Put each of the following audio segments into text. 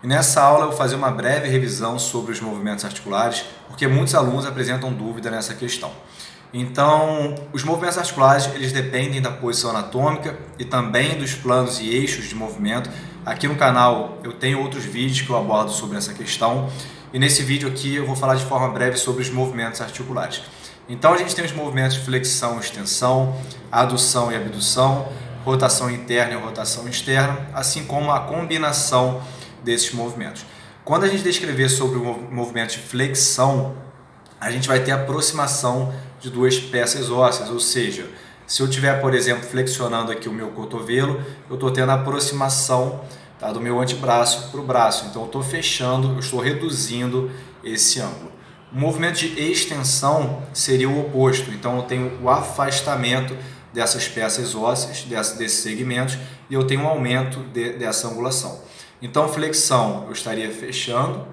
E nessa aula eu vou fazer uma breve revisão sobre os movimentos articulares, porque muitos alunos apresentam dúvida nessa questão. Então, os movimentos articulares, eles dependem da posição anatômica e também dos planos e eixos de movimento. Aqui no canal eu tenho outros vídeos que eu abordo sobre essa questão, e nesse vídeo aqui eu vou falar de forma breve sobre os movimentos articulares. Então a gente tem os movimentos de flexão e extensão, adução e abdução, rotação interna e rotação externa, assim como a combinação desses movimentos. Quando a gente descrever sobre o movimento de flexão, a gente vai ter a aproximação de duas peças ósseas, ou seja, se eu estiver, por exemplo, flexionando aqui o meu cotovelo, eu estou tendo a aproximação, tá, do meu antebraço para o braço, então eu estou fechando, eu estou reduzindo esse ângulo. O movimento de extensão seria o oposto, então eu tenho o afastamento dessas peças ósseas, desses segmentos, e eu tenho um aumento dessa angulação. Então, flexão eu estaria fechando,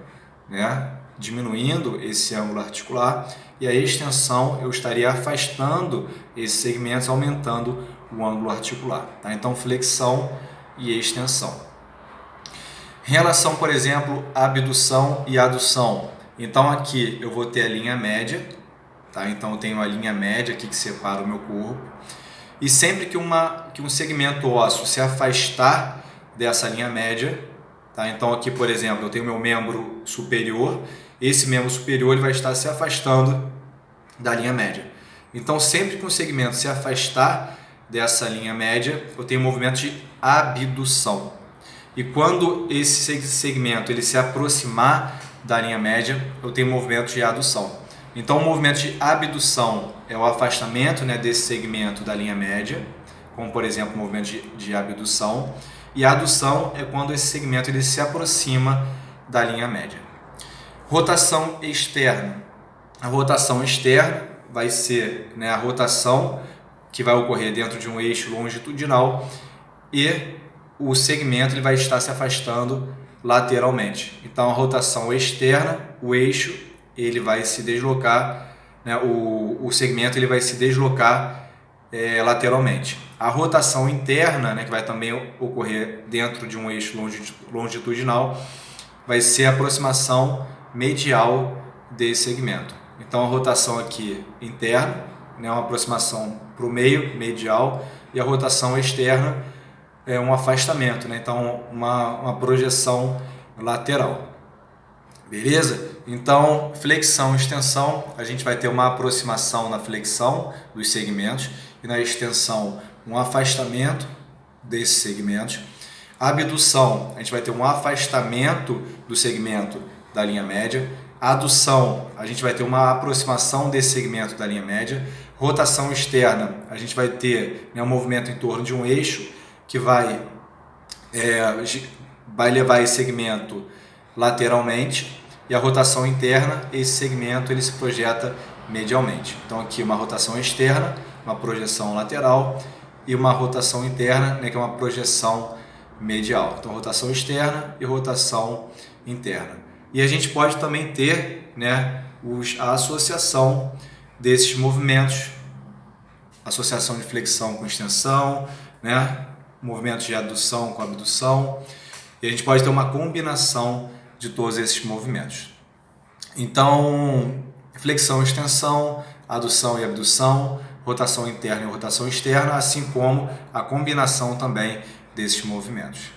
né, diminuindo esse ângulo articular, e a extensão eu estaria afastando esses segmentos, aumentando o ângulo articular. Tá? Então, flexão e extensão. Em relação, por exemplo, à abdução e adução, então aqui eu vou ter a linha média, tá? Então eu tenho a linha média aqui que separa o meu corpo, e sempre que um segmento ósseo se afastar dessa linha média, tá? Então aqui, por exemplo, eu tenho meu membro superior, esse membro superior ele vai estar se afastando da linha média. Então sempre que um segmento se afastar dessa linha média, eu tenho um movimento de abdução. E quando esse segmento ele se aproximar da linha média, eu tenho um movimento de adução. Então o movimento de abdução é o afastamento, né, desse segmento da linha média, como por exemplo o movimento de abdução. E a adução é quando esse segmento ele se aproxima da linha média. Rotação externa. A rotação externa vai ser, né, a rotação que vai ocorrer dentro de um eixo longitudinal e o segmento ele vai estar se afastando lateralmente. Então a rotação externa, o eixo ele vai se deslocar, né, o segmento ele vai se deslocar lateralmente. A rotação interna, né, que vai também ocorrer dentro de um eixo longitudinal, vai ser a aproximação medial desse segmento. Então a rotação aqui interna, né, uma aproximação para o meio, medial, e a rotação externa é um afastamento, né? Então uma projeção lateral. Beleza? Então, flexão e extensão, a gente vai ter uma aproximação na flexão dos segmentos e na extensão um afastamento desses segmentos. A abdução, a gente vai ter um afastamento do segmento da linha média. A adução, a gente vai ter uma aproximação desse segmento da linha média. Rotação externa, a gente vai ter, né, um movimento em torno de um eixo que vai levar esse segmento lateralmente, e a rotação interna, esse segmento ele se projeta medialmente. Então aqui uma rotação externa, uma projeção lateral, e uma rotação interna, né, que é uma projeção medial. Então rotação externa e rotação interna. E a gente pode também ter, né, a associação desses movimentos, associação de flexão com extensão, né, movimentos de adução com abdução, e a gente pode ter uma combinação de todos esses movimentos. Então, flexão e extensão, adução e abdução, rotação interna e rotação externa, assim como a combinação também desses movimentos.